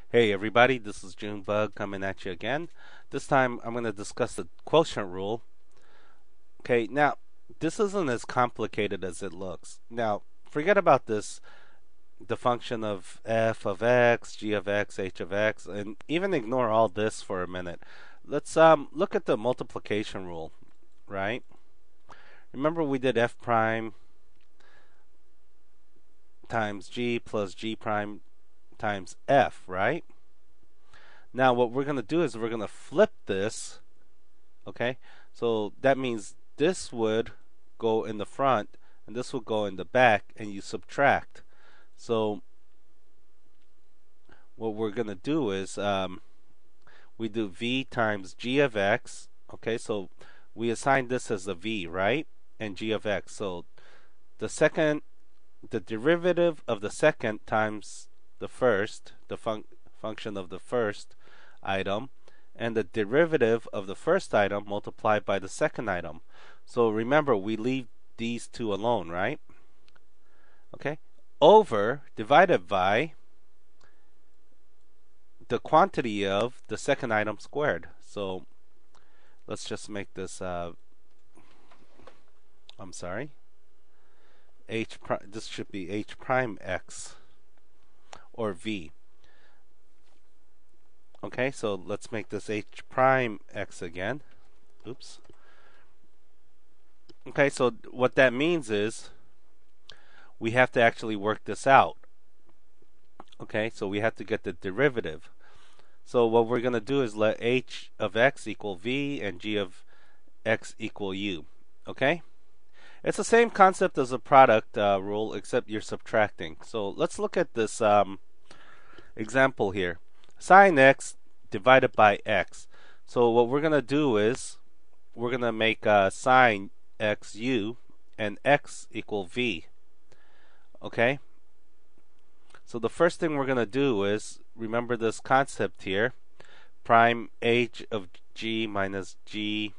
Hey everybody, this is Junebug coming at you again. This time I'm going to discuss the quotient rule. Okay, now this isn't as complicated as it looks. Now, forget about this, the function of f of x, g of x, h of x, and even ignore all this for a minute. Let's look at the multiplication rule, right? Remember we did f prime times g plus g prime times f, right? Now what we're going to do is we're going to flip this, okay? So that means this would go in the front and this would go in the back, and you subtract. So what we're going to do is we do v times g of x, okay? So we assign this as a v, right? And g of x. So the derivative of the second times the first, the function of the first item, and the derivative of the first item multiplied by the second item. So remember, we leave these two alone, right? Okay, over divided by the quantity of the second item squared. So let's just make this I'm sorry, this should be h prime x or v. Okay, so let's make this h prime x again. Oops. Okay, so what that means is we have to actually work this out. Okay, so we have to get the derivative. So what we're going to do is let h of x equal v and g of x equal u. Okay? It's the same concept as a product rule, except you're subtracting. So let's look at this example here. Sine x divided by x. So what we're going to do is we're going to make sine x u and x equal v. Okay? So the first thing we're going to do is remember this concept here. Prime h of g minus g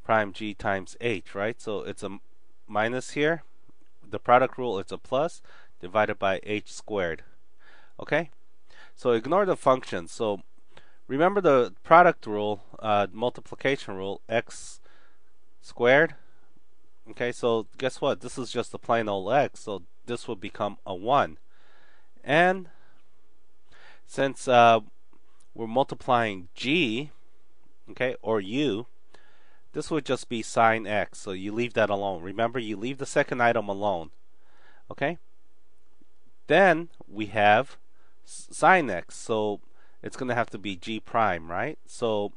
prime g times h, right? So it's a minus here. The product rule, it's a plus divided by h squared. Okay? So ignore the function. So remember the product rule, multiplication rule, x squared. Okay, so guess what? This is just a plain old x, so this will become a 1. And since we're multiplying g, okay, or u, this would just be sine x, so you leave that alone. Remember, you leave the second item alone. Okay? Then we have sine x, so it's going to have to be g prime, right? So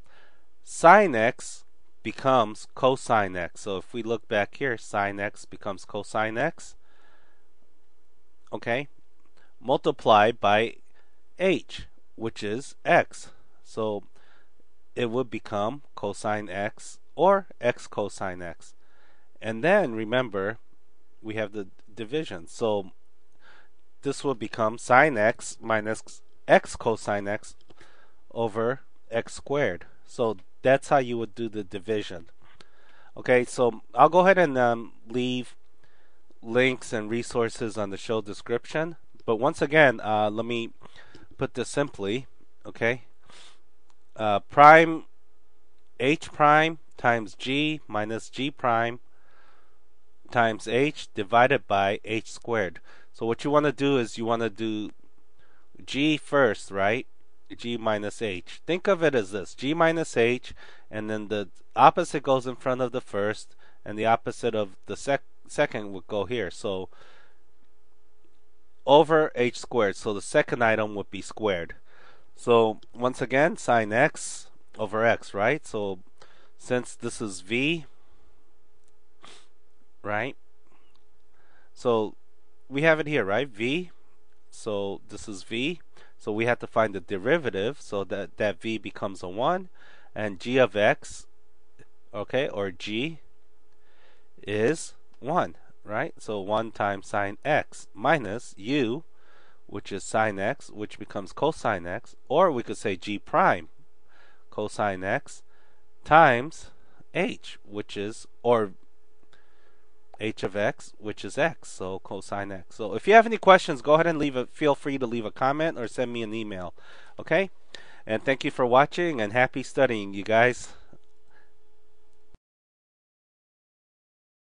sine x becomes cosine x. So if we look back here, sine x becomes cosine x. Okay? Multiplied by h, which is x. So it would become cosine x or x cosine x. And then remember, we have the division. So this will become sine x minus x cosine x over x squared. So that's how you would do the division. Okay, so I'll go ahead and leave links and resources on the show description. But once again, let me put this simply. Okay, prime h prime times g minus g prime times h divided by h squared. So what you want to do is you want to do g first, right? G minus h. Think of it as this: g minus h, and then the opposite goes in front of the first, and the opposite of the second would go here. So over h squared. So the second item would be squared. So once again, sine x over x, right? So since this is v, right? So we have it here, right? V. So this is v. So we have to find the derivative, so that v becomes a 1, and g of x, okay, or g is 1, right? So 1 times sine x minus u, which is sine x, which becomes cosine x, or we could say g prime cosine x times h, which is, or h of x, which is x, so cosine x. So if you have any questions, go ahead and feel free to leave a comment or send me an email. Okay? And thank you for watching, and happy studying, you guys.